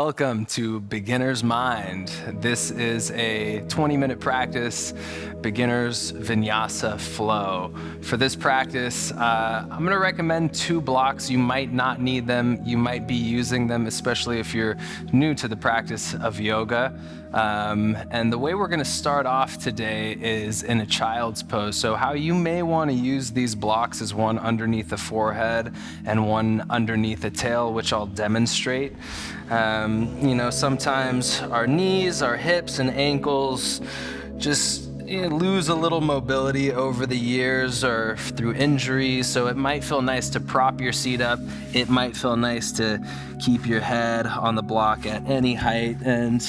Welcome to Beginner's Mind. This is a 20-minute practice, beginner's vinyasa flow. For this practice, I'm going to recommend 2 blocks. You might not need them. You might be using them, especially if you're new to the practice of yoga. And the way we're going to start off today is in a child's pose. So how you may want to use these blocks is one underneath the forehead and one underneath the tail, which I'll demonstrate. Sometimes our knees, our hips, and ankles just lose a little mobility over the years or through injuries, so it might feel nice to prop your seat up. It might feel nice to keep your head on the block at any height. And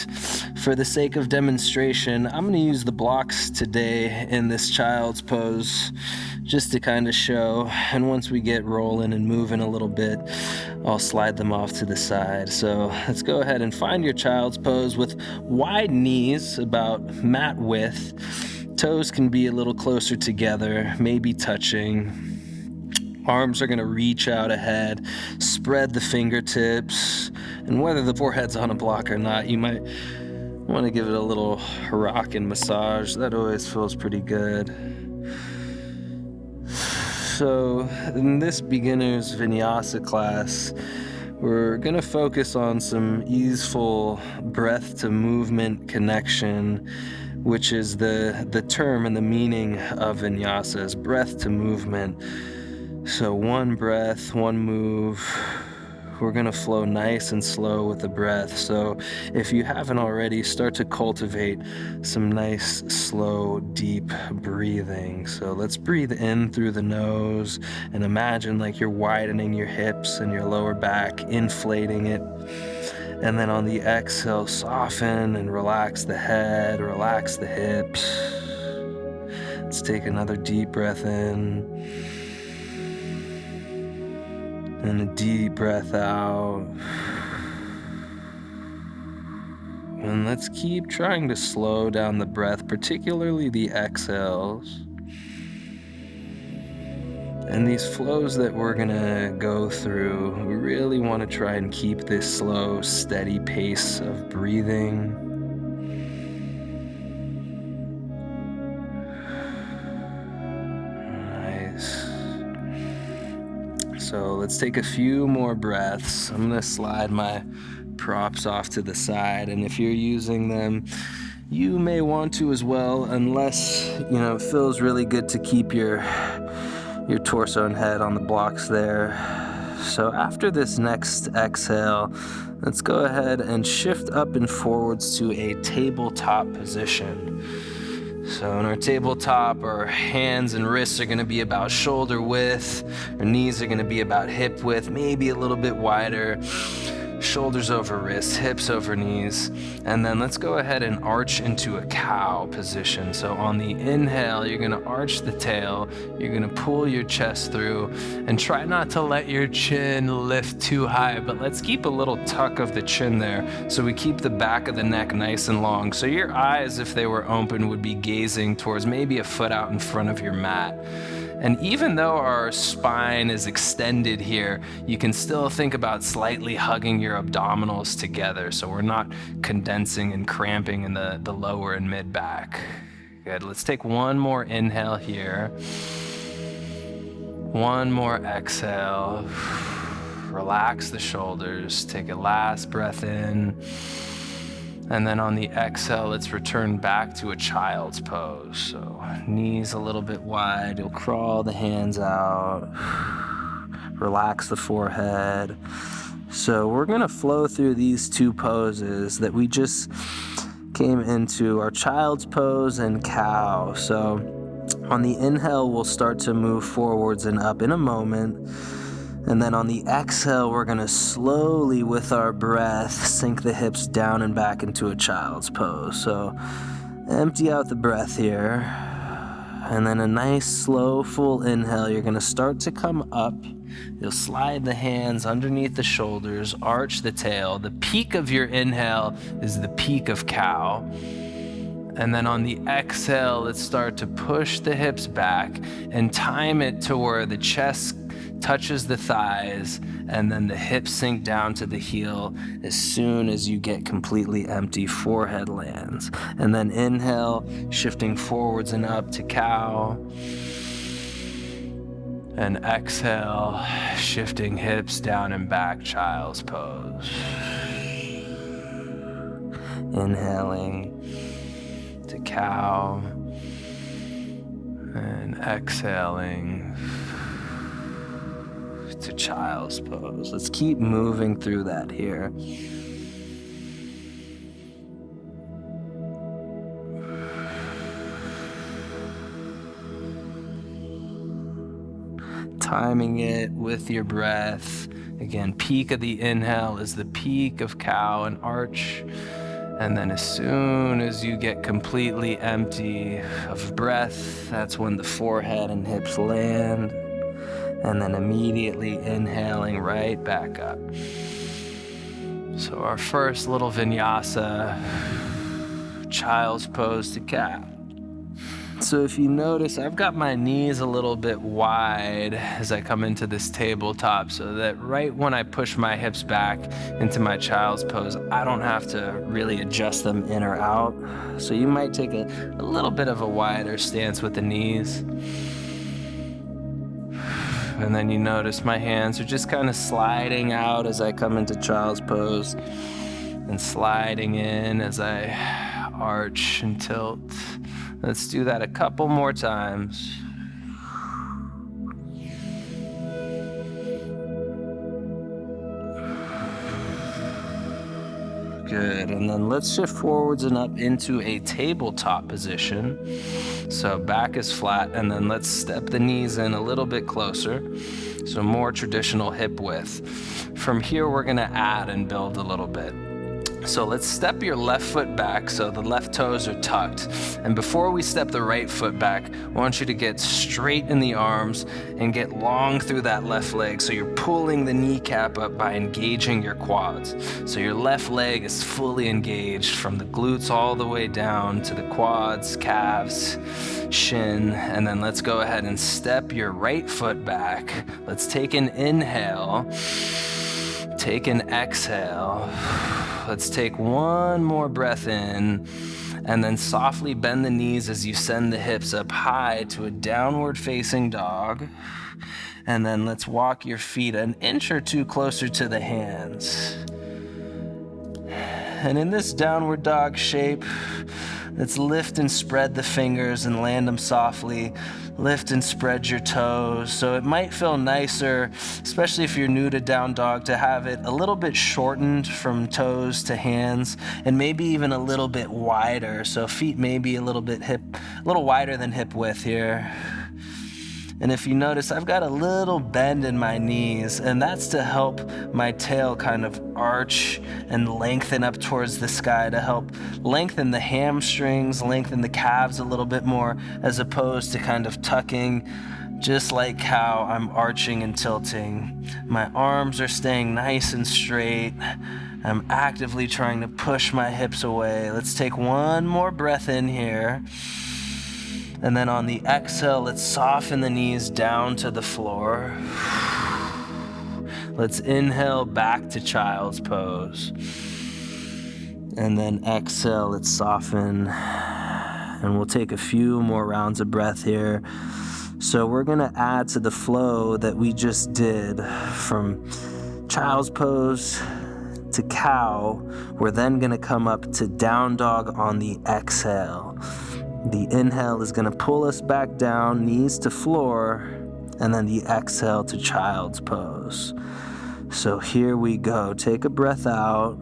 for the sake of demonstration, I'm going to use the blocks today in this child's pose just to kind of show. And once we get rolling and moving a little bit, I'll slide them off to the side. So let's go ahead and find your child's pose with wide knees, about mat width. Toes can be a little closer together, maybe touching. Arms are going to reach out ahead, spread the fingertips, and whether the forehead's on a block or not, you might want to give it a little rocking massage. That always feels pretty good. So in this beginner's vinyasa class, we're going to focus on some easeful breath to movement connection, which is the term and the meaning of vinyasa, is breath to movement. So one breath, one move. We're going to flow nice and slow with the breath. So if you haven't already, start to cultivate some nice, slow, deep breathing. So let's breathe in through the nose and imagine like you're widening your hips and your lower back, inflating it. And then on the exhale, soften and relax the head, relax the hips. Let's take another deep breath in. And a deep breath out. And let's keep trying to slow down the breath, particularly the exhales. And these flows that we're gonna go through, we really want to try and keep this slow, steady pace of breathing. Nice. So let's take a few more breaths. I'm gonna slide my props off to the side, and if you're using them, you may want to as well, unless, it feels really good to keep your torso and head on the blocks there. So after this next exhale, let's go ahead and shift up and forwards to a tabletop position. So in our tabletop, our hands and wrists are going to be about shoulder width. Our knees are going to be about hip width, maybe a little bit wider. Shoulders over wrists, hips over knees. And then let's go ahead and arch into a cow position. So on the inhale, you're going to arch the tail. You're going to pull your chest through and try not to let your chin lift too high, but let's keep a little tuck of the chin there so we keep the back of the neck nice and long. So your eyes, if they were open, would be gazing towards maybe a foot out in front of your mat. And even though our spine is extended here, you can still think about slightly hugging your abdominals together so we're not condensing and cramping in the lower and mid back. Good, let's take one more inhale here. One more exhale. Relax the shoulders, take a last breath in. And then on the exhale, let's return back to a child's pose. So knees a little bit wide. You'll crawl the hands out. Relax the forehead. So we're going to flow through these 2 poses that we just came into, our child's pose and cow. So on the inhale, we'll start to move forwards and up in a moment. And then on the exhale, we're going to slowly, with our breath, sink the hips down and back into a child's pose. So empty out the breath here. And then a nice, slow, full inhale. You're going to start to come up. You'll slide the hands underneath the shoulders, arch the tail. The peak of your inhale is the peak of cow. And then on the exhale, let's start to push the hips back and time it to where the chest touches the thighs, and then the hips sink down to the heel as soon as you get completely empty. Forehead lands. And then inhale, shifting forwards and up to cow. And exhale, shifting hips down and back, child's pose. Inhaling to cow. And exhaling to child's pose. Let's keep moving through that here. Timing it with your breath. Again, peak of the inhale is the peak of cow and arch. And then as soon as you get completely empty of breath, that's when the forehead and hips land. And then immediately inhaling right back up. So our first little vinyasa, child's pose to cat. So if you notice, I've got my knees a little bit wide as I come into this tabletop, so that right when I push my hips back into my child's pose, I don't have to really adjust them in or out. So you might take a little bit of a wider stance with the knees. And then you notice my hands are just kind of sliding out as I come into child's pose and sliding in as I arch and tilt. Let's do that a couple more times. Good, and then let's shift forwards and up into a tabletop position. So back is flat, and then let's step the knees in a little bit closer. So more traditional hip width. From here, we're gonna add and build a little bit. So let's step your left foot back so the left toes are tucked. And before we step the right foot back, I want you to get straight in the arms and get long through that left leg. So you're pulling the kneecap up by engaging your quads. So your left leg is fully engaged from the glutes all the way down to the quads, calves, shin. And then let's go ahead and step your right foot back. Let's take an inhale. Take an exhale. Let's take one more breath in, and then softly bend the knees as you send the hips up high to a downward facing dog. And then let's walk your feet an inch or two closer to the hands. And in this downward dog shape, let's lift and spread the fingers and land them softly. Lift and spread your toes. So it might feel nicer, especially if you're new to down dog, to have it a little bit shortened from toes to hands, and maybe even a little bit wider. So feet maybe a little wider than hip width here. And if you notice, I've got a little bend in my knees, and that's to help my tail kind of arch and lengthen up towards the sky, to help lengthen the hamstrings, lengthen the calves a little bit more, as opposed to kind of tucking, just like how I'm arching and tilting. My arms are staying nice and straight. I'm actively trying to push my hips away. Let's take one more breath in here. And then on the exhale, let's soften the knees down to the floor. Let's inhale back to child's pose. And then exhale, let's soften. And we'll take a few more rounds of breath here. So we're gonna add to the flow that we just did from child's pose to cow. We're then gonna come up to down dog on the exhale. The inhale is going to pull us back down, knees to floor, and then the exhale to child's pose. So here we go. Take a breath out,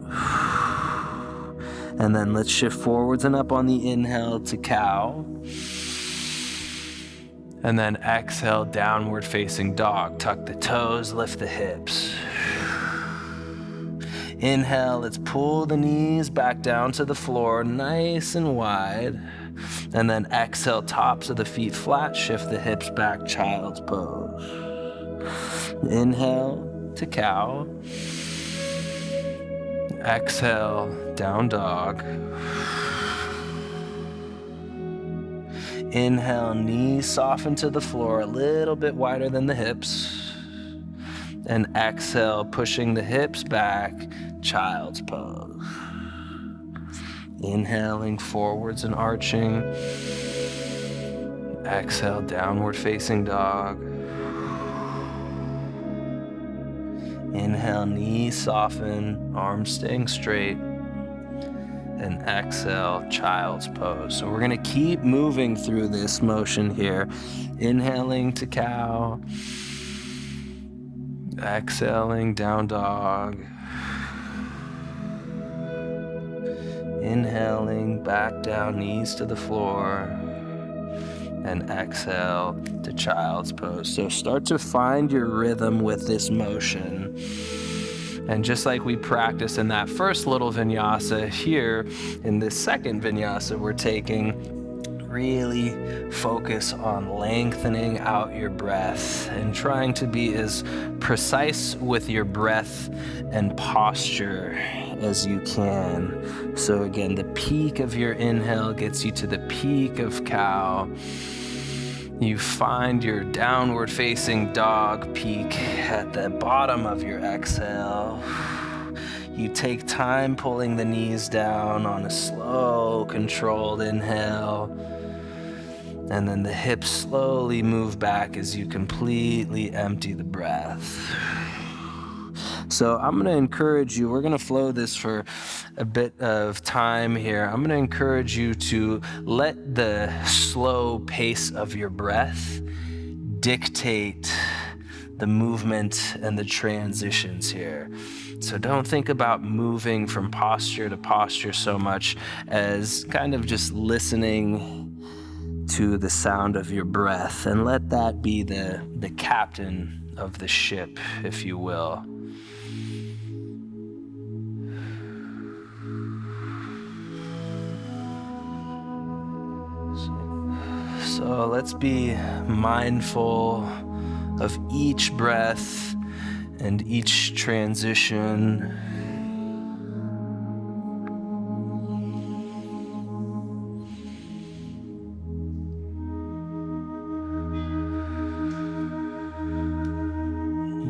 and then let's shift forwards and up on the inhale to cow. And then exhale, downward facing dog. Tuck the toes, lift the hips. Inhale, let's pull the knees back down to the floor, nice and wide. And then exhale, tops of the feet flat, shift the hips back, child's pose. Inhale to cow. Exhale, down dog. Inhale, knees soften to the floor, a little bit wider than the hips. And exhale, pushing the hips back, child's pose. Inhaling forwards and arching. Exhale, downward facing dog. Inhale, knees soften, arms staying straight. And exhale, child's pose. So we're gonna keep moving through this motion here. Inhaling to cow. Exhaling, down dog. Inhaling, back down, knees to the floor. And exhale to child's pose. So start to find your rhythm with this motion. And just like we practiced in that first little vinyasa, here in this second vinyasa we're taking, really focus on lengthening out your breath and trying to be as precise with your breath and posture as you can. So again, the peak of your inhale gets you to the peak of cow. You find your downward facing dog peak at the bottom of your exhale. You take time pulling the knees down on a slow, controlled inhale. And then the hips slowly move back as you completely empty the breath. So I'm going to encourage you, we're going to flow this for a bit of time here. I'm going to encourage you to let the slow pace of your breath dictate the movement and the transitions here. So don't think about moving from posture to posture so much as kind of just listening to the sound of your breath, and let that be the captain of the ship, if you will. So let's be mindful of each breath and each transition.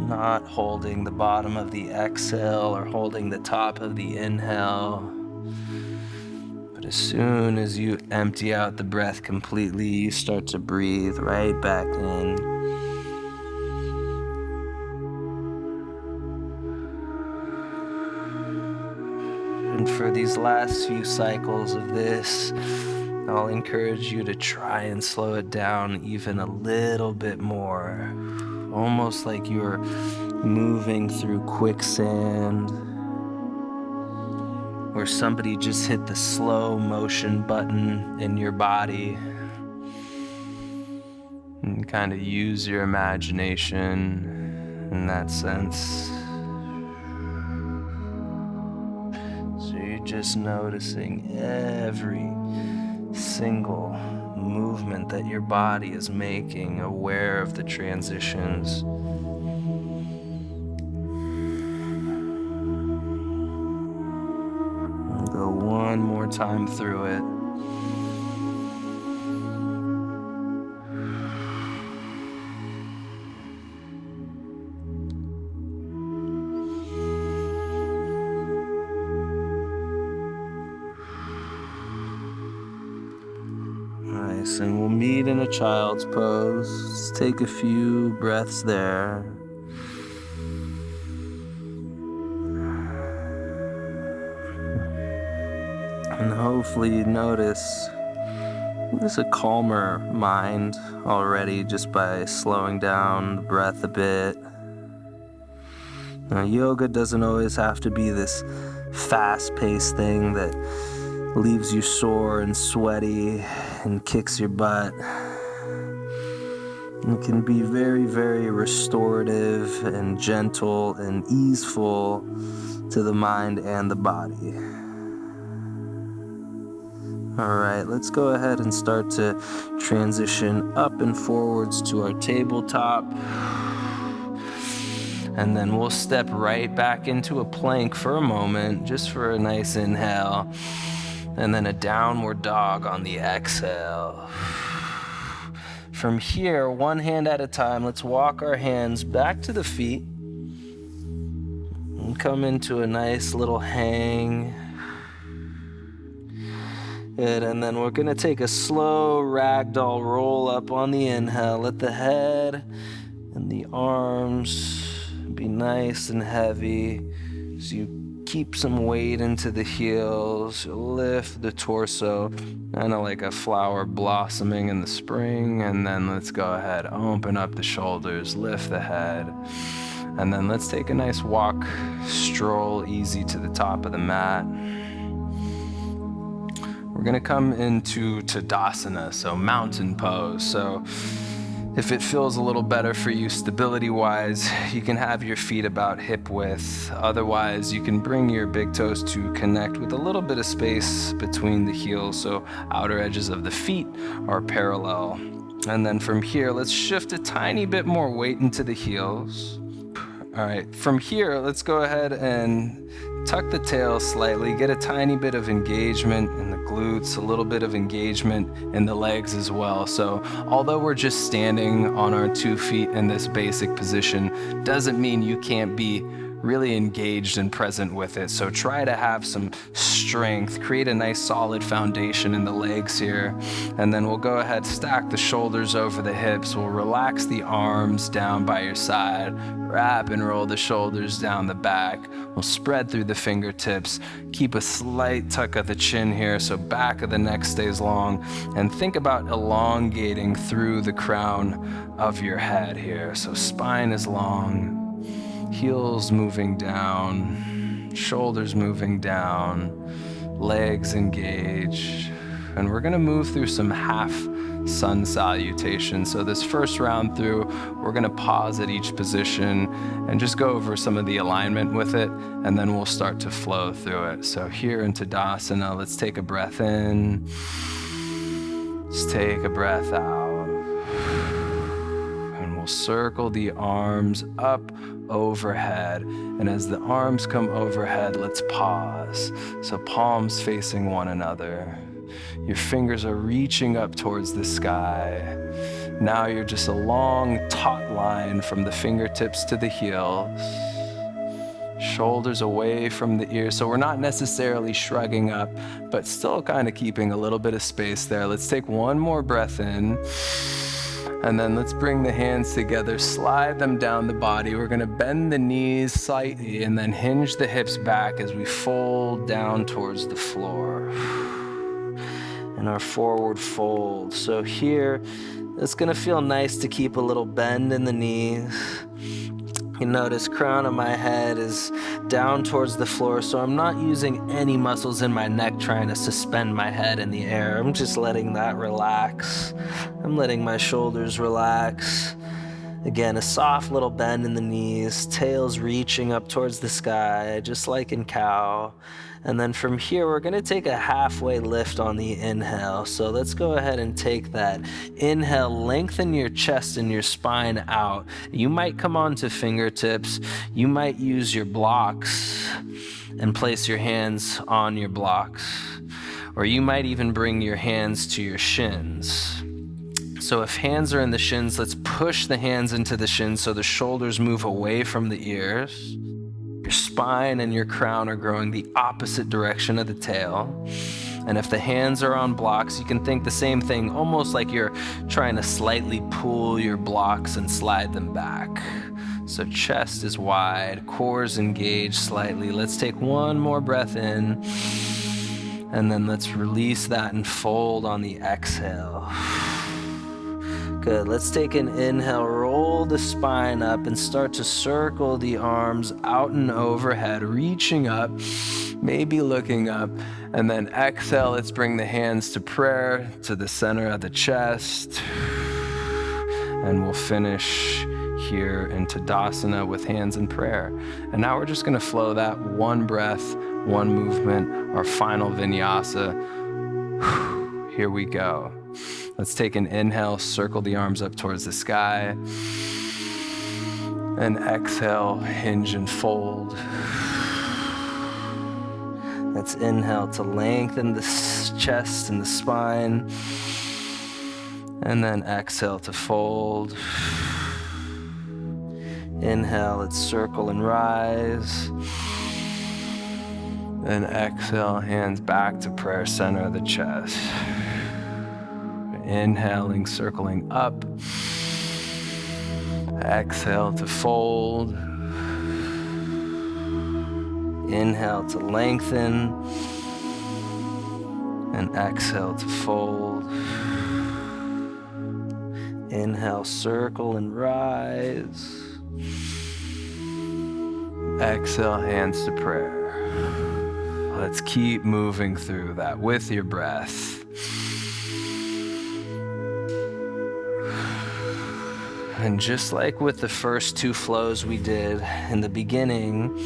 Not holding the bottom of the exhale or holding the top of the inhale. But as soon as you empty out the breath completely, you start to breathe right back in. And for these last few cycles of this, I'll encourage you to try and slow it down even a little bit more. Almost like you're moving through quicksand, or somebody just hit the slow motion button in your body. And kind of use your imagination in that sense. So you're just noticing every single movement that your body is making, aware of the transitions. And go one more time through it. Nice, and we'll meet in a child's pose. Just take a few breaths there. And hopefully you notice there's a calmer mind already just by slowing down the breath a bit. Now, yoga doesn't always have to be this fast-paced thing that leaves you sore and sweaty and kicks your butt. It can be very, very restorative and gentle and easeful to the mind and the body. All right, let's go ahead and start to transition up and forwards to our tabletop. And then we'll step right back into a plank for a moment, just for a nice inhale. And then a downward dog on the exhale. From here, one hand at a time, let's walk our hands back to the feet. come into a nice little hang. Good, and then we're gonna take a slow ragdoll roll up on the inhale. Let the head and the arms be nice and heavy as you keep some weight into the heels. Lift the torso, kind of like a flower blossoming in the spring. And then let's go ahead, open up the shoulders, lift the head. And then let's take a nice walk, stroll easy to the top of the mat. We're gonna come into Tadasana, so mountain pose. So if it feels a little better for you stability-wise, you can have your feet about hip width. Otherwise, you can bring your big toes to connect with a little bit of space between the heels, so outer edges of the feet are parallel. And then from here, let's shift a tiny bit more weight into the heels. All right, from here, let's go ahead and tuck the tail slightly, get a tiny bit of engagement in the glutes, a little bit of engagement in the legs as well. So although we're just standing on our 2 feet in this basic position, doesn't mean you can't be really engaged and present with it. So try to have some strength, create a nice solid foundation in the legs here. And then we'll go ahead, stack the shoulders over the hips. We'll relax the arms down by your side, wrap and roll the shoulders down the back. We'll spread through the fingertips, keep a slight tuck of the chin here so back of the neck stays long, and think about elongating through the crown of your head here. So spine is long, heels moving down, shoulders moving down, legs engaged. And we're gonna move through some half sun salutations. So this first round through, we're gonna pause at each position and just go over some of the alignment with it, and then we'll start to flow through it. So here in Tadasana, let's take a breath in, let's take a breath out. We'll circle the arms up overhead. And as the arms come overhead, let's pause. So palms facing one another. Your fingers are reaching up towards the sky. Now you're just a long taut line from the fingertips to the heels. Shoulders away from the ears. So we're not necessarily shrugging up, but still kind of keeping a little bit of space there. Let's take one more breath in. And then let's bring the hands together, slide them down the body. We're gonna bend the knees slightly and then hinge the hips back as we fold down towards the floor. And our forward fold. So here, it's gonna feel nice to keep a little bend in the knees. You notice crown of my head is down towards the floor, so I'm not using any muscles in my neck trying to suspend my head in the air. I'm just letting that relax. I'm letting my shoulders relax. Again, a soft little bend in the knees, tails reaching up towards the sky, just like in cow. And then from here, we're gonna take a halfway lift on the inhale. So let's go ahead and take that. Inhale, lengthen your chest and your spine out. You might come onto fingertips. You might use your blocks and place your hands on your blocks. Or you might even bring your hands to your shins. So if hands are in the shins, let's push the hands into the shins so the shoulders move away from the ears. Your spine and your crown are growing the opposite direction of the tail. And if the hands are on blocks, you can think the same thing, almost like you're trying to slightly pull your blocks and slide them back. So chest is wide, core's engaged slightly. Let's take one more breath in, and then let's release that and fold on the exhale. Good, let's take an inhale, roll the spine up and start to circle the arms out and overhead, reaching up, maybe looking up, and then exhale, let's bring the hands to prayer, to the center of the chest, and we'll finish here in Tadasana with hands in prayer. And now we're just gonna flow that one breath, one movement, our final vinyasa. Here we go. Let's take an inhale, circle the arms up towards the sky. And exhale, hinge and fold. Let's inhale to lengthen the chest and the spine. And then exhale to fold. Inhale, let's circle and rise. Then exhale, hands back to prayer center of the chest. Inhaling, circling up. Exhale to fold. Inhale to lengthen. And exhale to fold. Inhale, circle and rise. Exhale, hands to prayer. Let's keep moving through that with your breath. And just like with the first two flows we did in the beginning,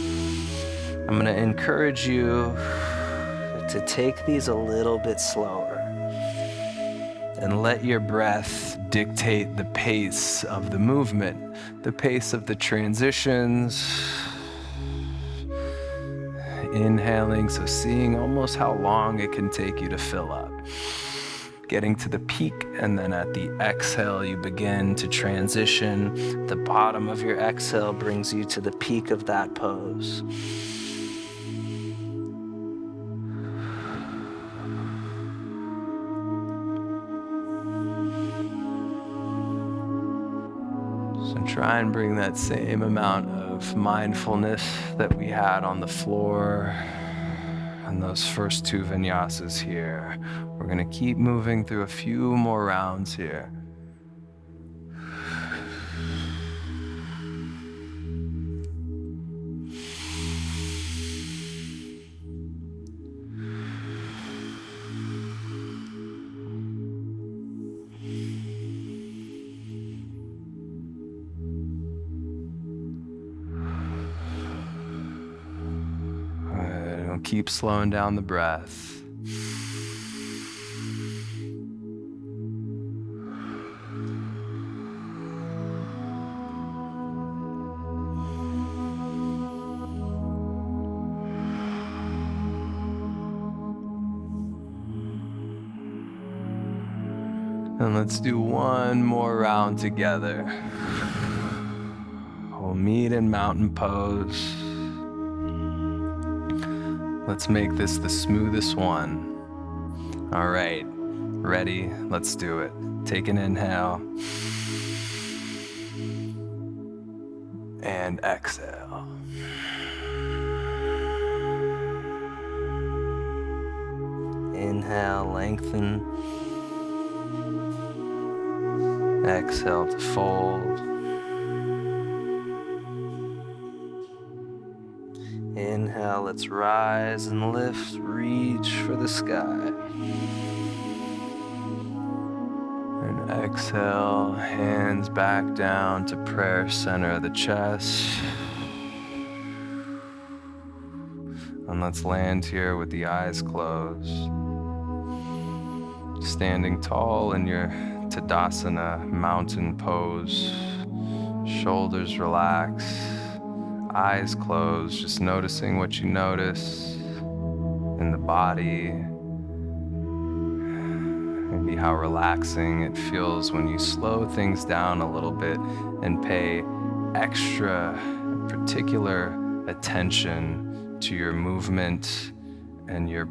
I'm going to encourage you to take these a little bit slower and let your breath dictate the pace of the movement, the pace of the transitions. Inhaling, so seeing almost how long it can take you to fill up. Getting to the peak, and then at the exhale, you begin to transition. The bottom of your exhale brings you to the peak of that pose. So try and bring that same amount of mindfulness that we had on the floor and those first two vinyasas here. We're going to keep moving through a few more rounds here. Keep slowing down the breath. And let's do one more round together. We'll meet in mountain pose. Let's make this the smoothest one. All right, ready? Let's do it. Take an inhale. And exhale. Inhale, lengthen. Exhale to fold. Inhale, let's rise and lift, reach for the sky. And exhale, hands back down to prayer center of the chest. And let's land here with the eyes closed. Standing tall in your Tadasana mountain pose. Shoulders relaxed. Eyes closed, just noticing what you notice in the body. Maybe how relaxing it feels when you slow things down a little bit and pay extra particular attention to your movement and your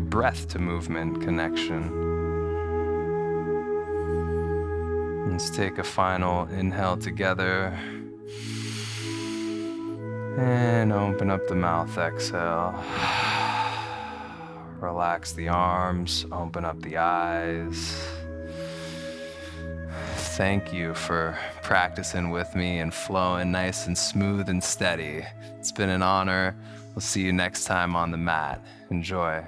breath to movement connection. Let's take a final inhale together. And open up the mouth, exhale. Relax the arms, open up the eyes. Thank you for practicing with me and flowing nice and smooth and steady. It's been an honor. We'll see you next time on the mat. Enjoy.